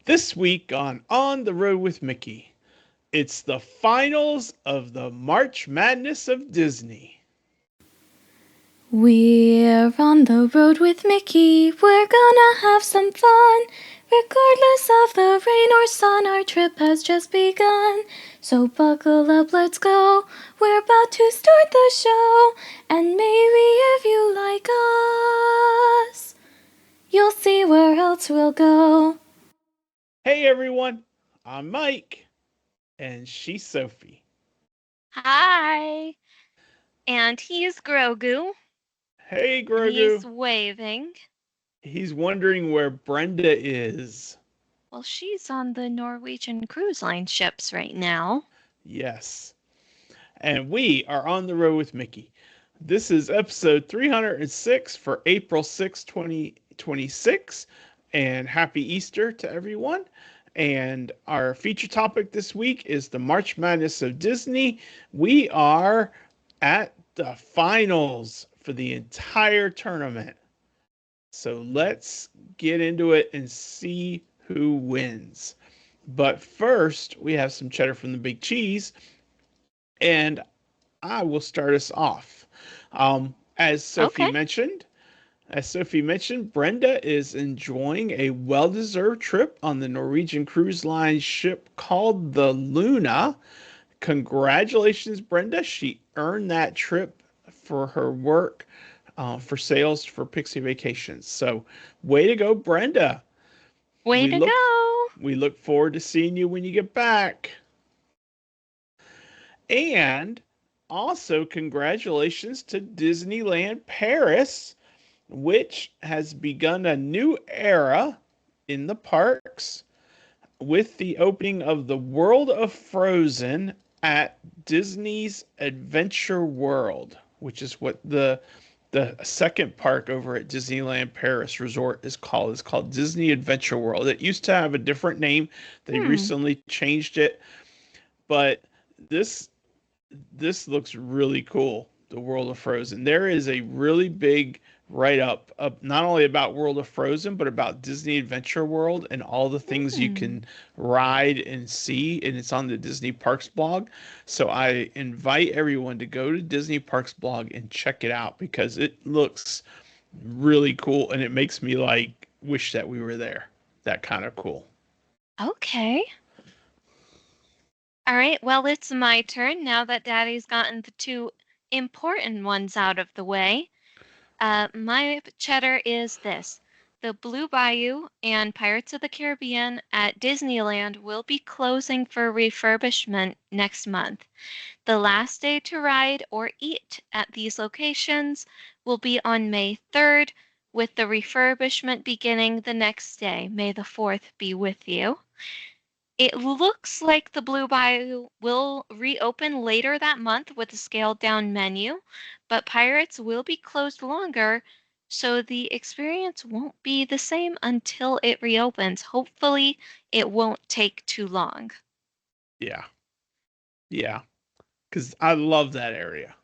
This week On the Road with Mickey, it's the finals of the March Madness of Disney. We're on the road with Mickey, we're gonna have some fun. Regardless of the rain or sun, our trip has just begun. So buckle up, let's go, we're about to start the show. And maybe if you like us, you'll see where else we'll go. Hey everyone, I'm Mike, and she's Sophie. Hi. And he's Grogu, Hey and he's Grogu, waving. he's wondering where Brenda is. Well, she's on the Norwegian Cruise Line ships right now. Yes, and we are on the road with Mickey. This is episode 306 for April 6th, 2026, and happy Easter to everyone. And our feature topic this week is the March Madness of Disney. We are at the finals for the entire tournament. So let's get into it and see who wins. But first, we have some cheddar from the big cheese, and I will start us off. As Sophie Okay. mentioned, Brenda is enjoying a well-deserved trip on the Norwegian Cruise Line ship called the Luna. Congratulations, Brenda. She earned that trip for her work for sales for Pixie Vacations. So, way to go, Brenda. Way We to look go. we look forward to seeing you when you get back. And also, congratulations to Disneyland Paris, which has begun a new era in the parks with the opening of the World of Frozen at Disney's Adventure World, which is what the second park over at Disneyland Paris Resort is called. It's called Disney Adventure World. It used to have a different name. They Hmm. recently changed it, but this this looks really cool. The World of Frozen. There is a really big write up not only about World of Frozen, but about Disney Adventure World and all the things you Hmm. can ride and see. And it's on the Disney Parks blog. So I invite everyone to go to Disney Parks blog and check it out because it looks really cool and it makes me like wish that we were there. That kind of cool. Okay. All right. Well, it's my turn now that Daddy's gotten the two important ones out of the way. My cheddar is this. The Blue Bayou and Pirates of the Caribbean at Disneyland will be closing for refurbishment next month. The last day to ride or eat at these locations will be on May 3rd, with the refurbishment beginning the next day. May the 4th be with you. It looks like the Blue Bayou will reopen later that month with a scaled down menu, but Pirates will be closed longer, so the experience won't be the same until it reopens. Hopefully, it won't take too long. Yeah. Yeah. Because I love that area.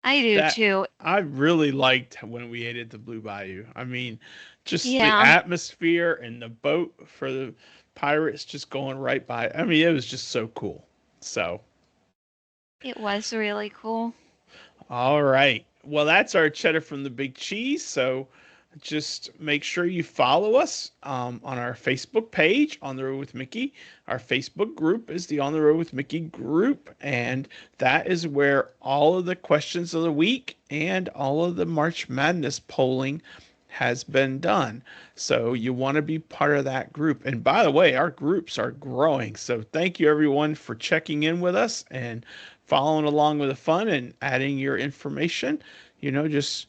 I do That too. I really liked when we ate at the Blue Bayou. I mean, just the Yeah, atmosphere and the boat for the pirates just going right by. I mean, it was just so cool. So, it was really cool. all right. Well, that's our cheddar from the big cheese. So, just make sure you follow us on our Facebook page, On the Road with Mickey. Our Facebook group is the On the Road with Mickey group, and that is where all of the questions of the week and all of the March Madness polling has been done. So you want to be part of that group. And by the way, our groups are growing. So thank you everyone for checking in with us and following along with the fun and adding your information. Just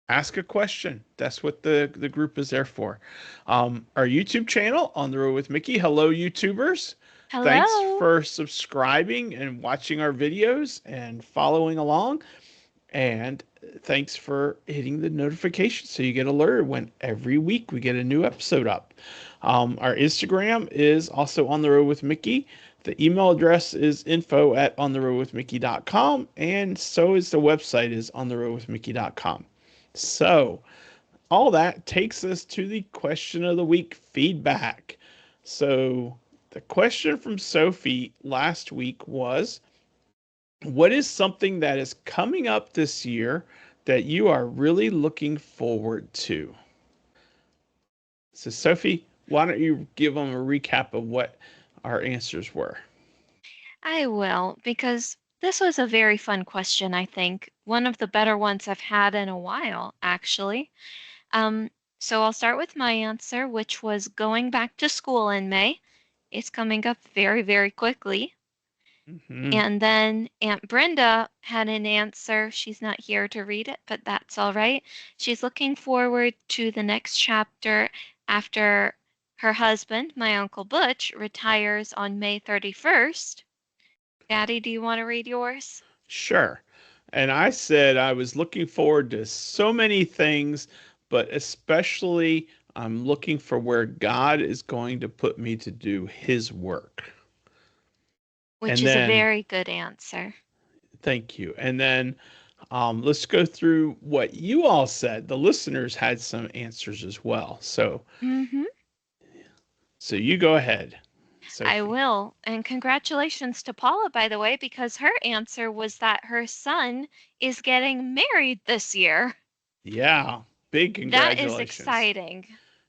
ask a question. That's what the group is there for. Our YouTube channel, On the Road with Mickey. Hello, YouTubers. Thanks Hello. for subscribing and watching our videos and following along. And thanks for hitting the notification so you get alerted when every week we get a new episode up. Our Instagram is also On the Road with Mickey. The email address is info@ontheroadwithmickey.com, and so is the website is ontheroadwithmickey.com. So, all that takes us to the question of the week feedback. So the question from Sophie last week was, what is something that is coming up this year that you are really looking forward to? So, Sophie, why don't you give them a recap of what our answers were? I will, because this was a very fun question, I think. One of the better ones I've had in a while, actually. Um, so I'll start with my answer, which was going back to school in May. It's coming up very, very quickly. Mm-hmm. And then Aunt Brenda had an answer. She's not here to read it, but that's all right. She's looking forward to the next chapter after her husband, my Uncle Butch, retires on May 31st. Daddy, do you want to read yours? Sure. And I said I was looking forward to so many things, but especially I'm looking for where God is going to put me to do his work. Which And is a then, very good answer. thank you. And then let's go through what you all said. The listeners had some answers as well. Mm-hmm. So you go ahead, I Sophie. will. And congratulations to Paula, by the way, because her answer was that her son is getting married this year. Yeah, big That is congratulations. exciting.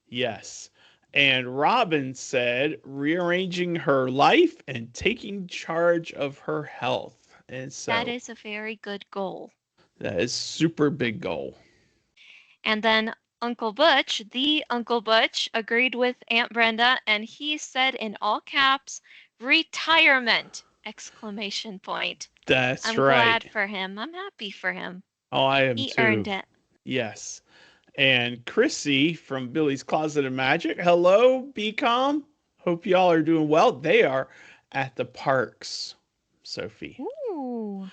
Yes. And Robin said rearranging her life and taking charge of her health. And That so is a very good goal. that is super big goal. And then Uncle Butch, the Uncle Butch, agreed with Aunt Brenda, and he said in all caps, retirement! Exclamation point. That's I'm glad right. for him. I'm happy for him. Oh, I am He earned too. it. Yes. And Chrissy from Billy's Closet of Magic. Hello, Becom. Hope y'all are doing well. They are at the parks, Sophie. Ooh.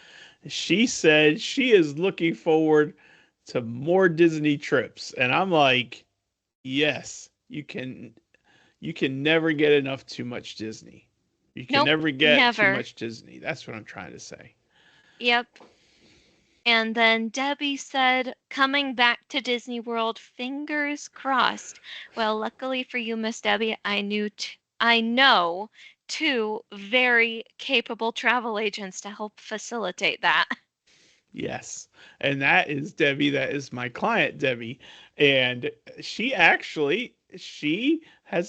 She said she is looking forward to more Disney trips. And I'm like, yes, you can never get enough too much Disney. You can Nope, never get too never. much Disney. That's what I'm trying to say. Yep. And then Debbie said, coming back to Disney World, fingers crossed. Well, luckily for you, Miss Debbie, I know two very capable travel agents to help facilitate that. Yes. And that is Debbie. That is my client, Debbie. And she has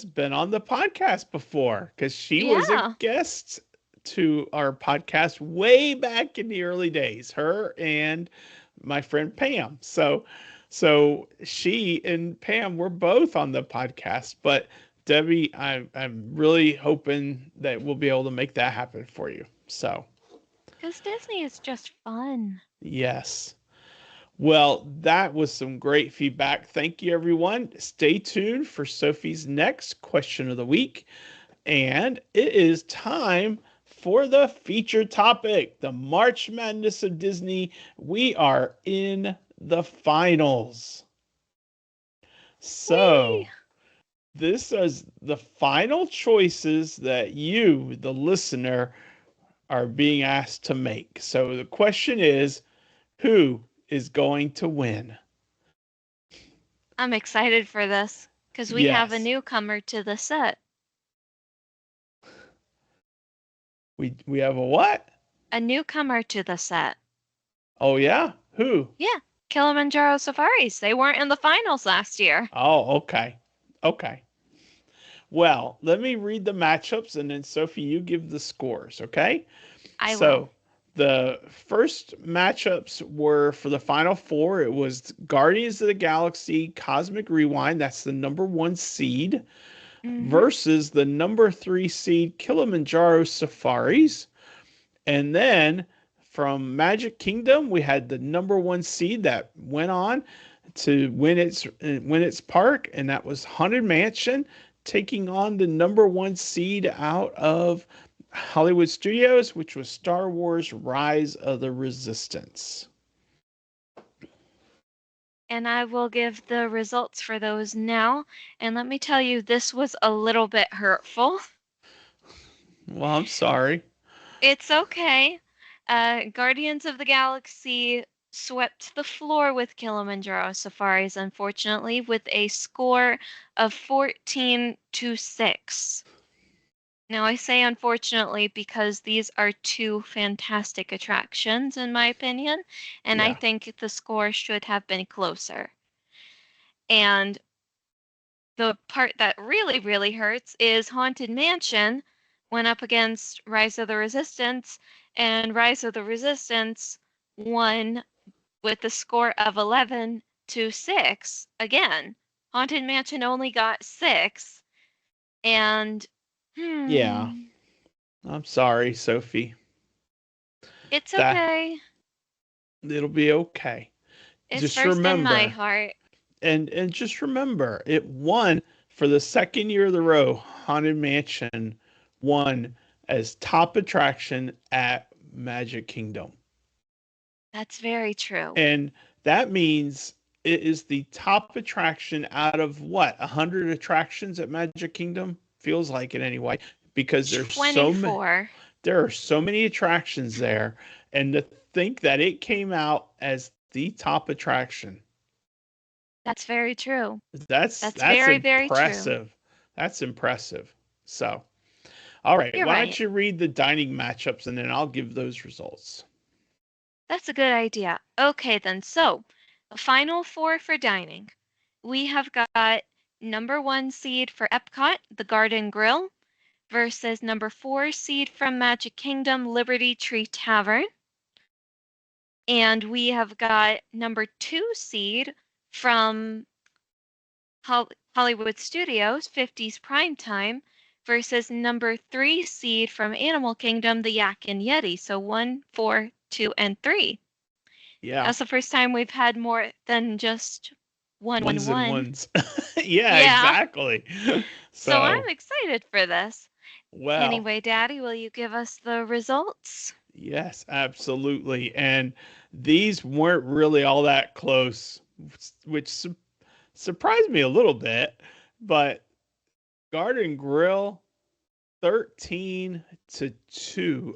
been on the podcast before because she was a Yeah. guest to our podcast way back in the early days. Her and my friend Pam. So she and Pam were both on the podcast, but Debbie, I'm really hoping that we'll be able to make that happen for you. So Because Disney is just fun. yes. Well, that was some great feedback. Thank you, everyone. Stay tuned for Sophie's next question of the week. And it is time for the feature topic, the March Madness of Disney. We are in the finals. Whee! So, this is the final choices that you, the listener, are being asked to make. So, the question is, who is going to win? I'm excited for this because we have a Yes. newcomer to the set. We have a what? A newcomer to the set. Oh yeah? Who? Yeah, Kilimanjaro Safaris. They weren't in the finals last year. Oh, okay. Okay. Well, let me read the matchups and then Sophie, you give the scores, okay? I will. So, the first matchups were for the final four. It was Guardians of the Galaxy Cosmic Rewind, that's the number 1 seed, Mm-hmm. versus the number 3 seed Kilimanjaro Safaris. And then from Magic Kingdom, we had the number 1 seed that went on to win its park, and that was Haunted Mansion taking on the number 1 seed out of Hollywood Studios, which was Star Wars Rise of the Resistance. And I will give the results for those now. And let me tell you, this was a little bit hurtful. Well, I'm sorry. It's okay. Guardians of the Galaxy swept the floor with Kilimanjaro Safaris, unfortunately, with a score of 14-6. Now, I say unfortunately because these are two fantastic attractions, in my opinion, and I Yeah. think the score should have been closer. And the part that really, really hurts is Haunted Mansion went up against Rise of the Resistance, and Rise of the Resistance won with a score of 11-6. Again, Haunted Mansion only got 6, and Yeah. I'm sorry, Sophie. it's That okay. it'll be okay. It's Just first in my remember, heart. and just remember, it won for the second year of the row. Haunted Mansion won as top attraction at Magic Kingdom. That's very true. And that means it is the top attraction out of what, 100 attractions at Magic Kingdom? Feels like it anyway, because 24. there are so many attractions there, and to think that it came out as the top attraction. That's very true. That's That's very, very true. impressive. That's impressive. So, all right, You're why don't right. you read the dining matchups and then I'll give those results. That's a good idea. Okay, then. So, the final four for dining. We have got number 1 seed for Epcot, the Garden Grill, versus number 4 seed from Magic Kingdom, Liberty Tree Tavern. And we have got number 2 seed from Hollywood Studios, 50s Primetime, versus number 3 seed from Animal Kingdom, the Yak and Yeti. So 1, 4, 2, and 3. Yeah. That's the first time we've had more than just one, Ones and one. ones. Yeah, Yeah. exactly. So So, I'm excited for this. well, Anyway, Daddy, will you give us the results? yes, absolutely. And these weren't really all that close, which surprised me a little bit. But Garden Grill 13-2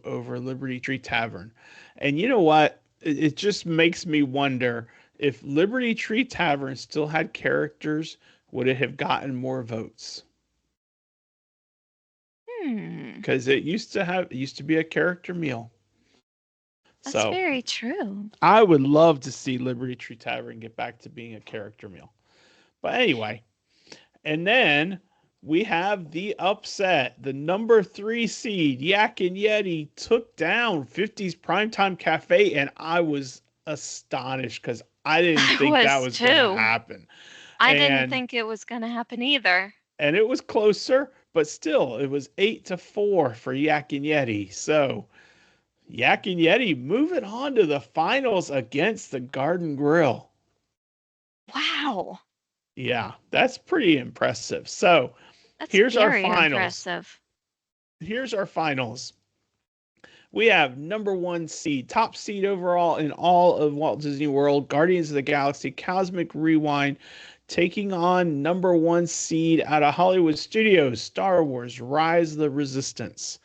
over Liberty Tree Tavern. And you know what? It just makes me wonder if Liberty Tree Tavern still had characters, would it have gotten more votes? Hmm, Because it used to be a character meal. that's So very true. I would love to see Liberty Tree Tavern get back to being a character meal. But anyway, and then we have the upset. The number 3 seed, Yak and Yeti, took down 50's Primetime Cafe, and I was astonished because I didn't I think that was was going to too. happen. I didn't And think it was going to happen either. it was closer, but still, it was 8-4 for Yak and Yeti. So Yak and Yeti moving on to the finals against the Garden Grill. Wow, Yeah, that's pretty impressive. So that's here's our very finals. impressive. Here's our finals. We have number 1 seed, top seed overall in all of Walt Disney World, Guardians of the Galaxy Cosmic Rewind, taking on number 1 seed out of Hollywood Studios, Star Wars Rise of the Resistance.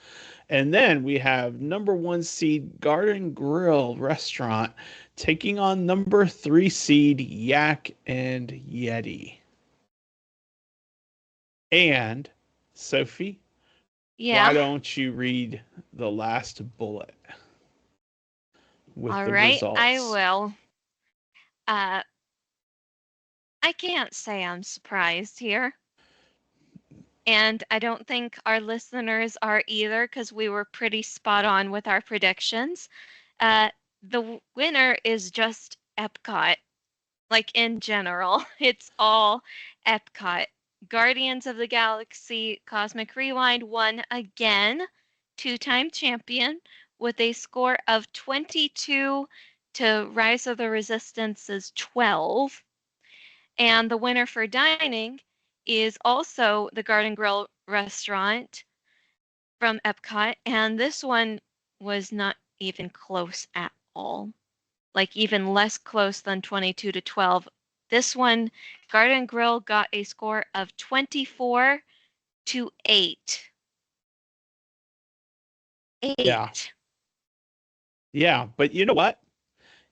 And then we have number 1 seed Garden Grill Restaurant taking on number 3 seed Yak and Yeti. And Sophie, why Yeah. don't you read the last bullet with All the right, I results? will. Uh, I can't say I'm surprised here. And I don't think our listeners are either because we were pretty spot on with our predictions. The winner is just Epcot. Like in general, it's all Epcot. Guardians of the Galaxy Cosmic Rewind won again, 2-time champion, with a score of 22 to Rise of the Resistance's 12. And the winner for dining is also the Garden Grill restaurant from Epcot. And this one was not even close at all. Like even less close than 22 to 12. This one, Garden Grill got a score of 24 to 8. Yeah. 8. Yeah. But you know what?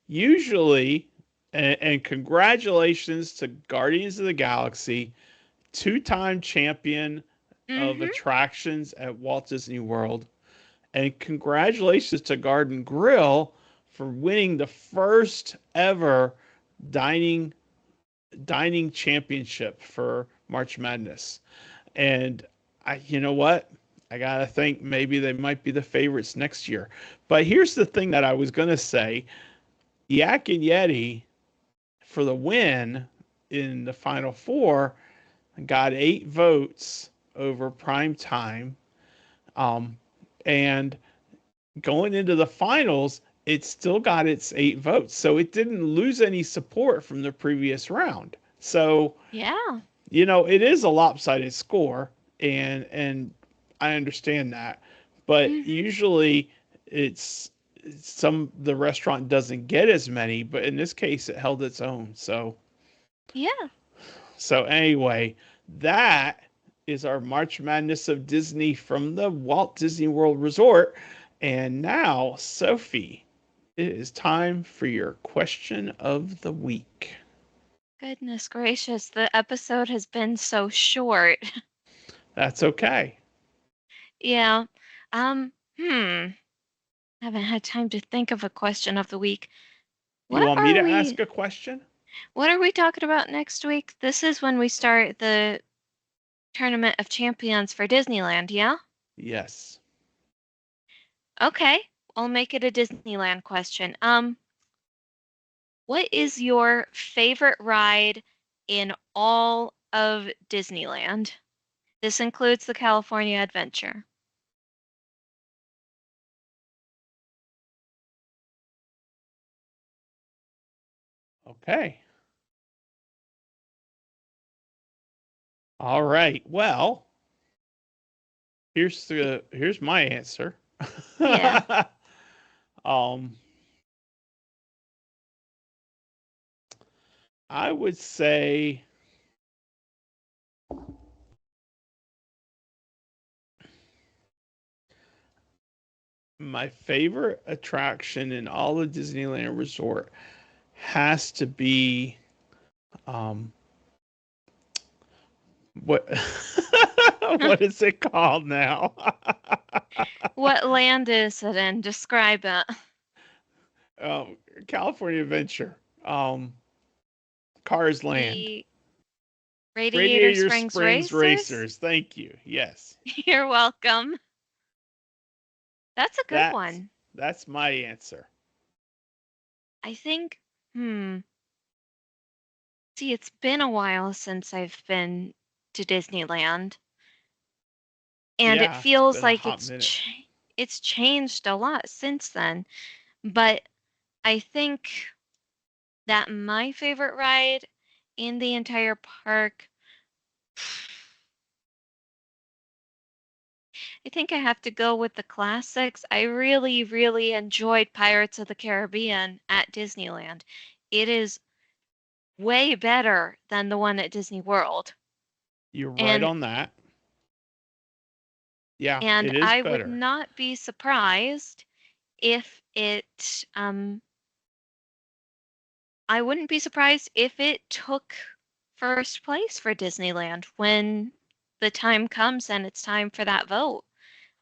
Usually, and congratulations to Guardians of the Galaxy, 2-time champion of Mm-hmm. attractions at Walt Disney World. And congratulations to Garden Grill for winning the first ever dining dining championship for March Madness. And you know what? I gotta think maybe they might be the favorites next year. But here's the thing that I was gonna say: Yak and Yeti for the win in the Final Four got 8 votes over prime time. Um, and going into the finals, it still got its 8 votes. So it didn't lose any support from the previous round. So, Yeah. it is a lopsided score, and I understand that. But Mm-hmm. usually it's the restaurant doesn't get as many, but in this case it held its own. Yeah. So anyway, that is our March Madness of Disney from the Walt Disney World Resort. And now, Sophie, it is time for your question of the week. Goodness gracious, the episode has been so short. That's okay. Yeah. Um, hmm. Haven't had time to think of a question of the week. You What want me are to we ask a question? what are we talking about next week? This is when we start the Tournament of Champions for Disneyland, yeah? Yes. Okay. I'll make it a Disneyland question. What is your favorite ride in all of Disneyland? This includes the California Adventure. Okay. All right. Well, here's my answer. Yeah. um, I would say my favorite attraction in all of Disneyland Resort has to be um what what is it called now? What land is it in? Describe it. um, California Adventure. Cars Land. The Radiator Radiator Springs Springs Racers? Racers. Thank you. Yes. You're welcome. That's a good That's one. that's my answer. I think, see, it's been a while since I've been to Disneyland, and it Yeah, it's feels been a like hot minute. it's changed a lot since then. But I think that my favorite ride in the entire park, I think I have to go with the classics. I really, really enjoyed Pirates of the Caribbean at Disneyland. It is way better than the one at Disney World. You're right And on that. Yeah, and it is I would better. not be surprised if it I wouldn't be surprised if it took first place for Disneyland when the time comes and it's time for that vote.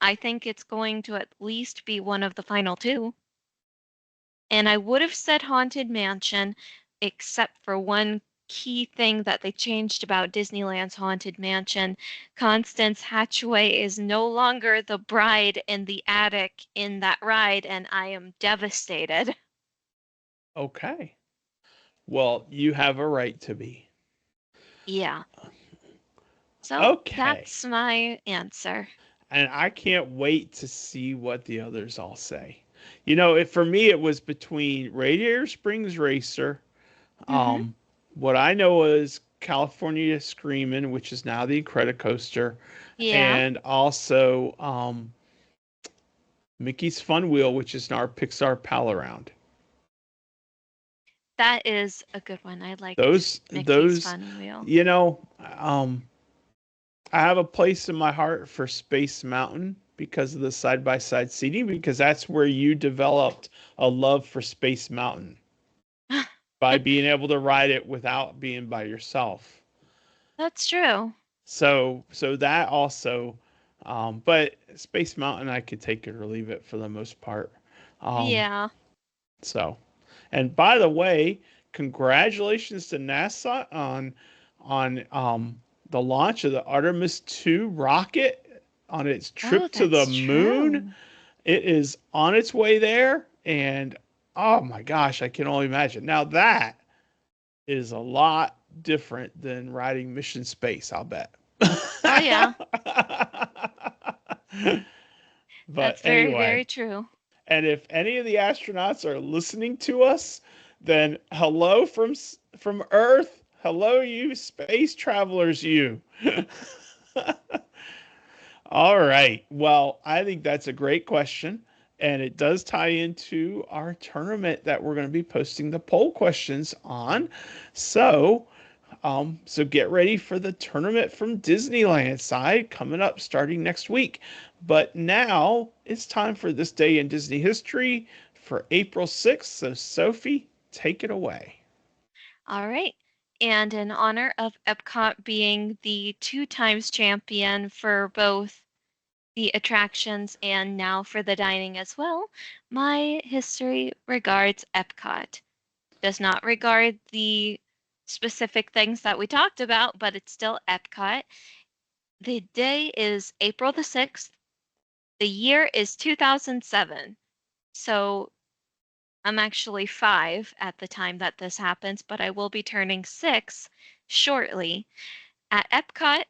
I think it's going to at least be one of the final two. And I would have said Haunted Mansion, except for one key thing that they changed about Disneyland's Haunted Mansion. Constance Hatchaway is no longer the bride in the attic in that ride, and I am devastated. Okay. Well, you have a right to be. Yeah. So Okay. that's my answer. And I can't wait to see what the others all say. For me, it was between Radiator Springs Racer. Mm-hmm. Um, what I know is California Screamin', which is now the Incredicoaster, Yeah, and also Mickey's Fun Wheel, which is now our Pixar Pal Around. that is a good one. I liked Mickey's Those, Fun Wheel. you know, um, I have a place in my heart for Space Mountain because of the side by side seating, because that's where you developed a love for Space Mountain by being able to ride it without being by yourself. That's true. So that also, but Space Mountain, I could take it or leave it for the most part. Um, Yeah. so, and by the way, congratulations to NASA on the launch of the Artemis 2 rocket on its Oh, trip to the that's moon. true. It is on its way there, and oh my gosh, I can only imagine. Now that is a lot different than riding Mission Space, I'll bet. Oh, yeah. But That's very, anyway, very true. and if any of the astronauts are listening to us, then hello from Earth. Hello, you space travelers, you. All right. Well, I think that's a great question. And it does tie into our tournament that we're going to be posting the poll questions on. So, so get ready for the tournament from Disneyland side coming up starting next week. But now it's time for this day in Disney history for April 6th. So, Sophie, take it away. All right. And in honor of Epcot being the two times champion for both the attractions and now for the dining as well, my history regards Epcot. Does not regard the specific things that we talked about, but it's still Epcot. The day is April the 6th. The year is 2007. So I'm actually 5 at the time that this happens, but I will be turning 6 shortly. At Epcot,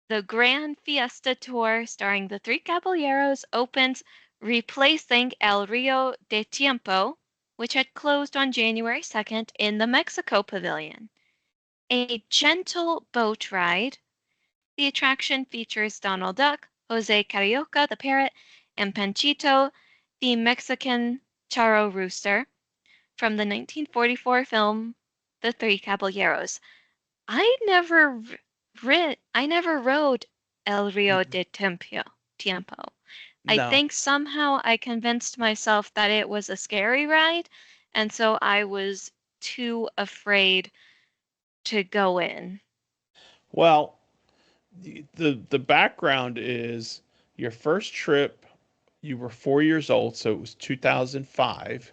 the Grand Fiesta Tour starring the Three Caballeros opens, replacing El Rio de Tiempo, which had closed on January 2nd in the Mexico Pavilion. A gentle boat ride. The attraction features Donald Duck, Jose Carioca the parrot, and Panchito, the Mexican charro rooster, from the 1944 film The Three Caballeros. I never rode El Rio de Tiempo. I No. think somehow I convinced myself that it was a scary ride, and so I was too afraid to go in. Well, the background is your first trip, you were 4 years old, so it was 2005.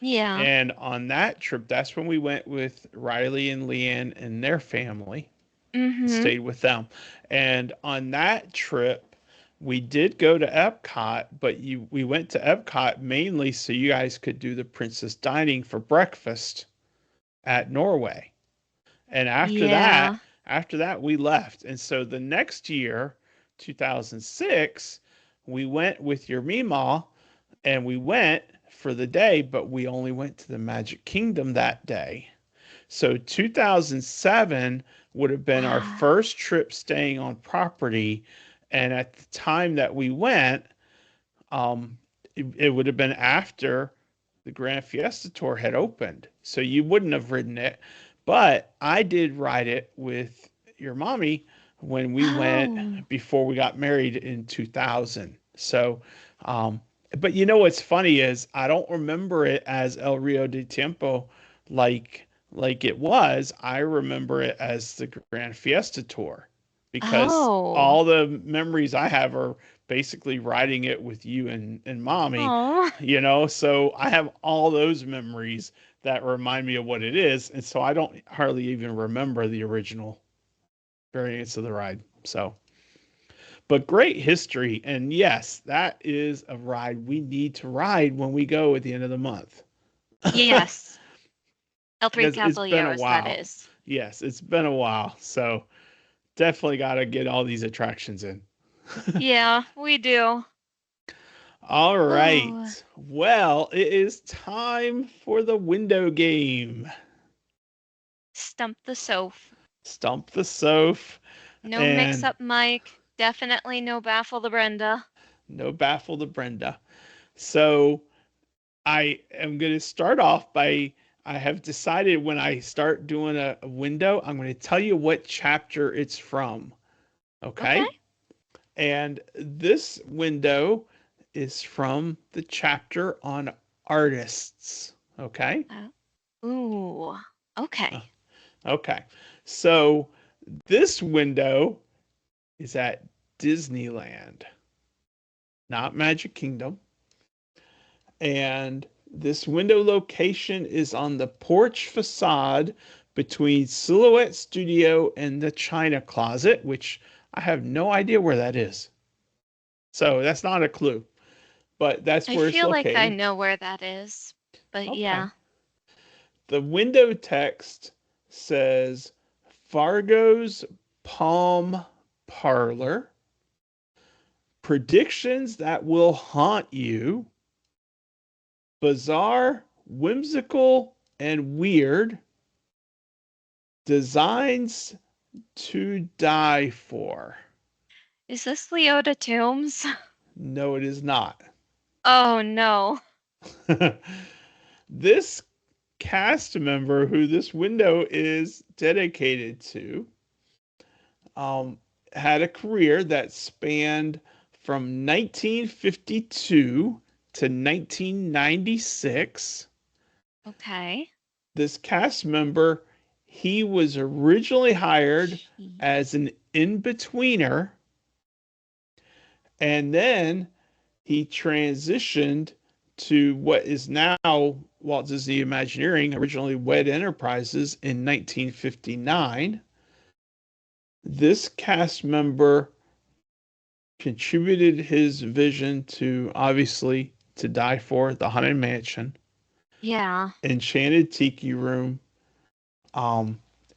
Yeah. And on that trip, that's when we went with Riley and Leanne and their family, Mm-hmm. stayed with them. And on that trip, we did go to Epcot, but we went to Epcot mainly so you guys could do the Princess Dining for breakfast at Norway. And Yeah. after that we left. And so the next year, 2006, we went with your Meemaw and we went for the day, but we only went to the Magic Kingdom that day. So 2007 would have been our Wow. first trip staying on property. And at the time that we went, it would have been after the Grand Fiesta Tour had opened. So you wouldn't have ridden it. But I did ride it with your mommy when we went Oh. before we got married in 2000. So, um, but you know what's funny is I don't remember it as El Rio de Tiempo like it was. I remember it as the Grand Fiesta Tour because Oh. all the memories I have are basically riding it with you and mommy, Oh. so I have all those memories that remind me of what it is, and so I don't hardly even remember the original variants of the ride. So, but great history, and yes, that is a ride we need to ride when we go at the end of the month. Yes. El Three Because it's been a Caballeros, that while. is. Yes, it's been a while. So definitely got to get all these attractions in. Yeah, we do. All Oh. right. Well, it is time for the window game. Stump the Soph. Stump the Soph No mix and up Mike. Definitely no baffle the Brenda. no baffle to Brenda. So I am going to start off by I have decided when I start doing a window, I'm going to tell you what chapter it's from. Okay. Okay. And this window is from the chapter on artists. Okay. Ooh. Okay. Uh, Okay. So this window is at Disneyland, not Magic Kingdom. And this window location is on the porch facade between Silhouette Studio and the China Closet, which I have no idea where that is. So that's not a clue, but that's I where it's feel like I located. know where that is, but Okay. yeah. The window text says Fargo's Palm Parlor, predictions that will haunt you, bizarre, whimsical, and weird, designs to die for. Is this Leota Toombs? No, it is not. Oh no. This cast member who this window is dedicated to um, had a career that spanned from 1952 to 1996. Okay. This cast member, he was originally hired as an in-betweener, and then he transitioned to what is now Walt Disney Imagineering, originally WED Enterprises, in 1959. This cast member contributed his vision to, obviously, To Die For, The Haunted Mansion, Yeah. Enchanted Tiki Room,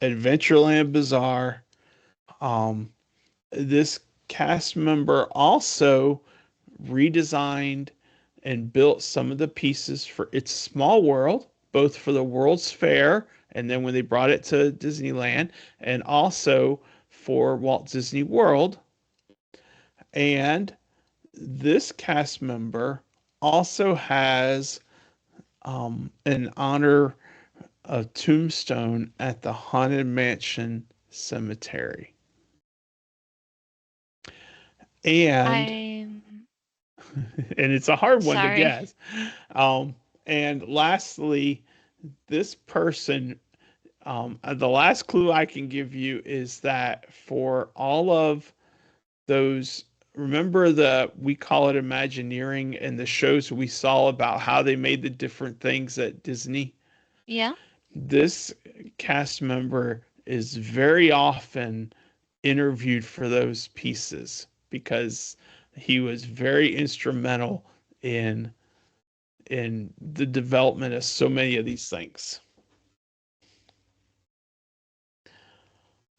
Adventureland Bazaar. Um, this cast member also redesigned and built some of the pieces for It's Small World, both for the World's Fair and then when they brought it to Disneyland, and also for Walt Disney World. And this cast member also has an honor of tombstone at the Haunted Mansion Cemetery. And I'm and it's a hard one to sorry. guess. Um, and lastly, this person, the last clue I can give you is that for all of those, remember the we call it Imagineering and the shows we saw about how they made the different things at Disney. Yeah. This cast member is very often interviewed for those pieces because he was very instrumental in the development of so many of these things.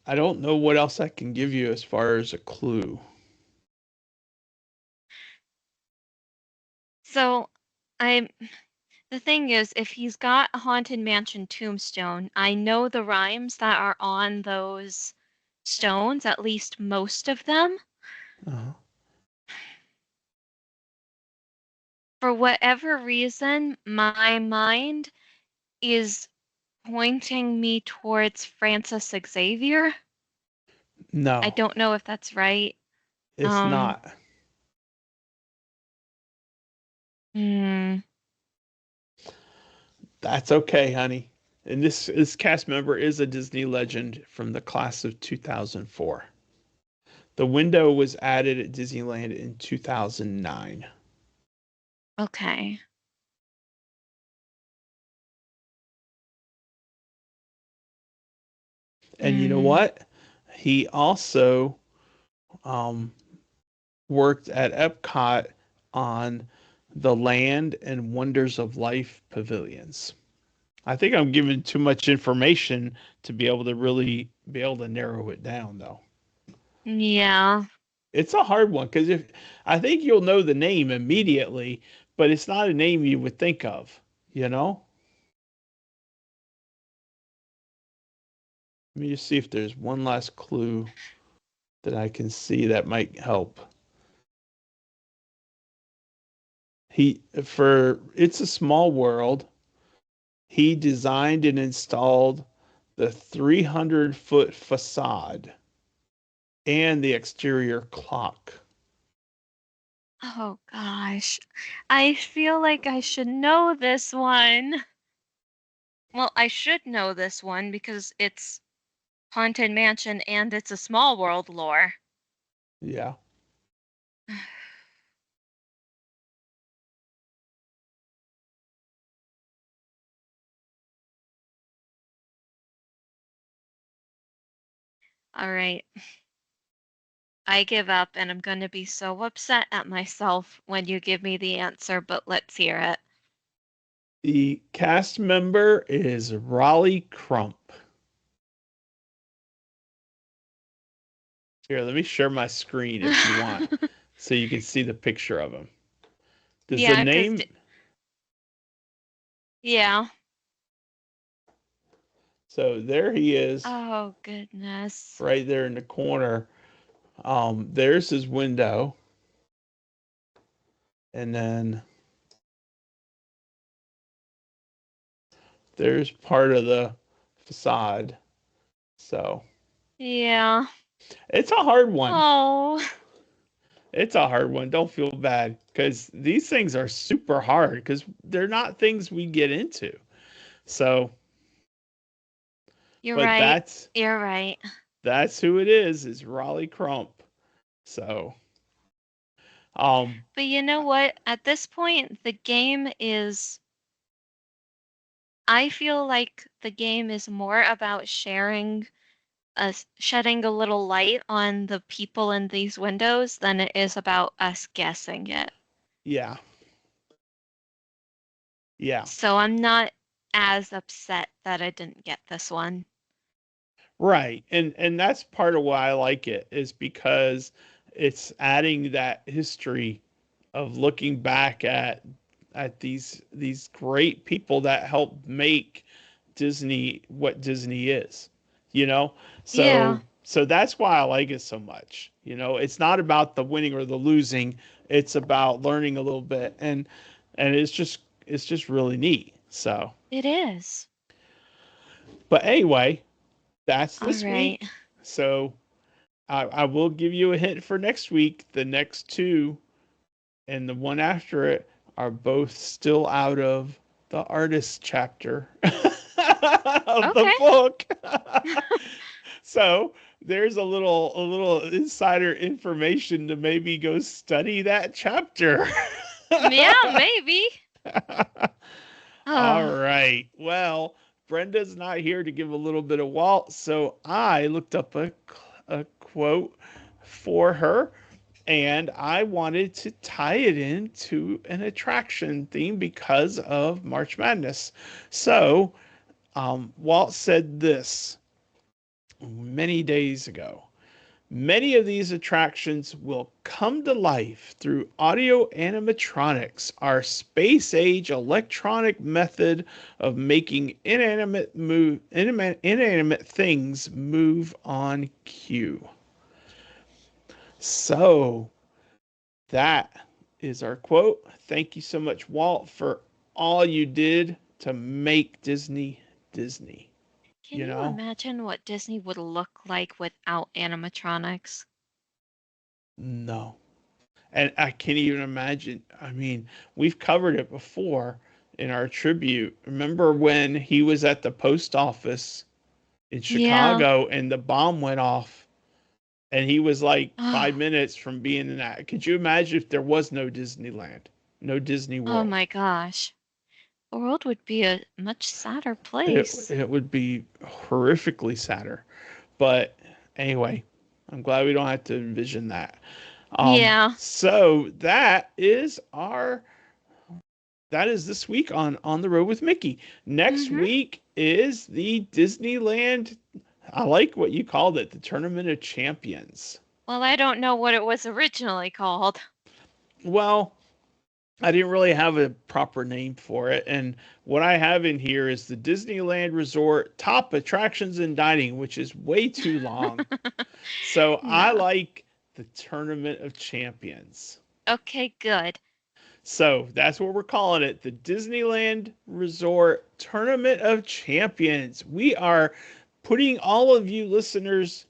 I don't know what else I can give you as far as a clue. So I'm the thing is, if he's got a Haunted Mansion tombstone, I know the rhymes that are on those stones, at least most of them. Uh-huh. For whatever reason, my mind is pointing me towards Francis Xavier. I No, don't know if that's right. it's Um, not. hmm, That's okay, honey. And this cast member is a Disney legend from the class of 2004. The window was added at Disneyland in 2009. okay. And you know Hmm, what? He also um, worked at Epcot on the Land and Wonders of Life pavilions. I think I'm giving too much information to be able to really be able to narrow it down, though. yeah. It's a hard one because if I think you'll know the name immediately, but it's not a name you would think of, you know? Let me just see if there's one last clue that I can see that might help. He for It's a Small World, he designed and installed the 300-foot facade and the exterior clock. Oh gosh. I feel like I should know this one. Well, I should know this one because it's Haunted Mansion and it's a Small World lore. Yeah. All right. I give up and I'm going to be so upset at myself when you give me the answer, but let's hear it. The cast member is Raleigh Crump. Here, let me share my screen if you want, so you can see the picture of him. Does the Yeah, name? yeah. So there he is, Oh, goodness. right there in the corner. There's his window, and then there's part of the facade. So Yeah. it's a hard one. Oh, It's a hard one. Don't feel bad because these things are super hard because they're not things we get into. So, you're but right. You're right. that's who it is Raleigh Crump. So, um, But you know what? At this point, the game is, I feel like the game is more about sharing us, shedding a little light on the people in these windows than it is about us guessing it. yeah, yeah. So I'm not as upset that I didn't get this one. Right. And that's part of why I like it is because it's adding that history of looking back at these great people that helped make Disney what Disney is. You know? Yeah, So that's why I like it so much. You know, it's not about the winning or the losing. It's about learning a little bit and it's just really neat. So, it is. but anyway, that's All this right. week. So I will give you a hint for next week. The next two and the one after it are both still out of the artist chapter of the Okay. book. So there's a little insider information to maybe go study that chapter. Yeah, maybe. All Oh, right. Well, Brenda's not here to give a little bit of Walt, so I looked up a quote for her, and I wanted to tie it into an attraction theme because of March Madness. So, Walt said this many days ago. Many of these attractions will come to life through audio animatronics, our space age electronic method of making inanimate things move on cue. So that is our quote. Thank you so much, Walt, for all you did to make Disney Disney. can You you know? imagine what Disney would look like without animatronics? No. And I can't even imagine. I mean, we've covered it before in our tribute. Remember when he was at the post office in Yeah. Chicago and the bomb went off and he was like Oh, 5 minutes from being in that? Could you imagine if there was no Disneyland, no Disney oh World? my gosh. The world would be a much sadder It, place. it would be horrifically sadder. But anyway, I'm glad we don't have to envision that. Yeah. So that is this week on the road with Mickey. Next Hmm. week is the Disneyland. I like what you called it, the Tournament of Champions. Well, I don't know what it was originally called. Well, I didn't really have a proper name for it, and what I have in here is the Disneyland Resort Top Attractions and Dining, which is way too long. So I No. like the Tournament of Champions. Okay, good. So that's what we're calling it, the Disneyland Resort Tournament of Champions. We are putting all of you listeners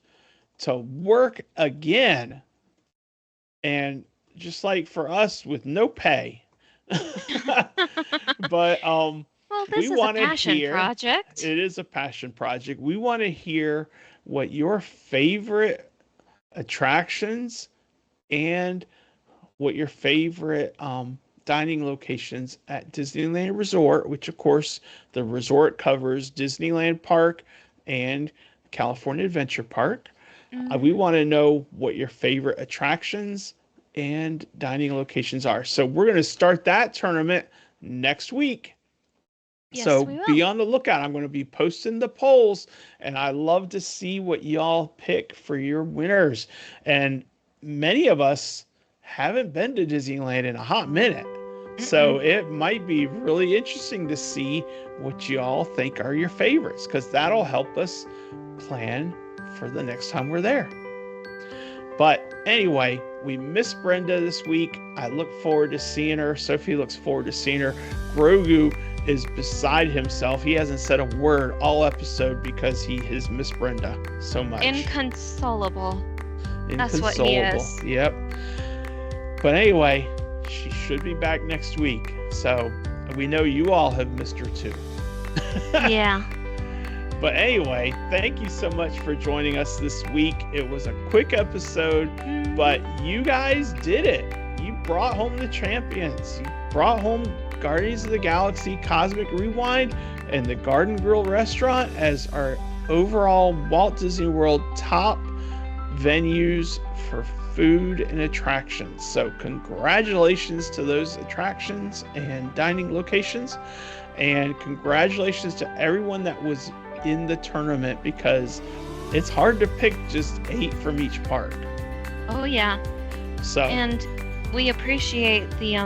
to work again. And just like for us with no pay. But Well, we this is a want to passion hear, project. it is a passion project. We want to hear what your favorite attractions and what your favorite dining locations at Disneyland Resort, which of course the resort covers Disneyland Park and California Adventure Park. We Mm-hmm. want to know what your favorite attractions and dining locations are. So we're going to start that tournament next week. Yes, So we be will. on the lookout. I'm going to be posting the polls, and I love to see what y'all pick for your winners. And many of us haven't been to Disneyland in a hot minute. So Mm-mm. it might be really interesting to see what y'all think are your favorites, because that'll help us plan for the next time we're there. But anyway, we miss Brenda this week. I look forward to seeing her. Sophie looks forward to seeing her. Grogu is beside himself. He hasn't said a word all episode because he has missed Brenda so much. Inconsolable. That's what he Inconsolable. is. Yep. But anyway, she should be back next week. So we know you all have missed her too. Yeah. But anyway, thank you so much for joining us this week. It was a quick episode, but you guys did it. You brought home the champions. You brought home Guardians of the Galaxy Cosmic Rewind and the Garden Grill Restaurant as our overall Walt Disney World top venues for food and attractions. So congratulations to those attractions and dining locations. And congratulations to everyone that was in the tournament, because it's hard to pick just 8 from each park. Oh, yeah. So, And we appreciate the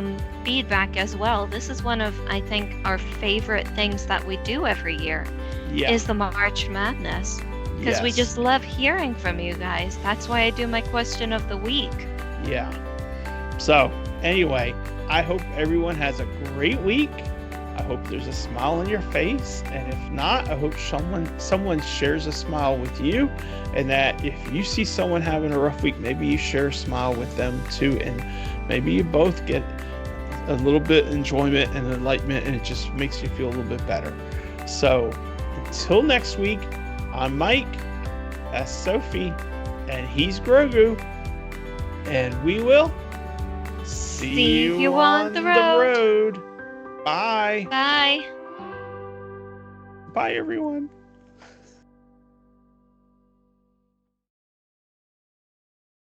feedback as well. This is one of, I think, our favorite things that we do every year yeah. is the March Madness. Because we Yes. just love hearing from you guys. That's why I do my question of the week. Yeah. So, anyway, I hope everyone has a great week. I hope there's a smile on your face, and if not, I hope someone shares a smile with you, and that if you see someone having a rough week, maybe you share a smile with them too, and maybe you both get a little bit enjoyment and enlightenment, and it just makes you feel a little bit better. So until next week, I'm Mike, that's Sophie, and he's Grogu, and we will see you on the road. Bye. Bye. Bye, everyone.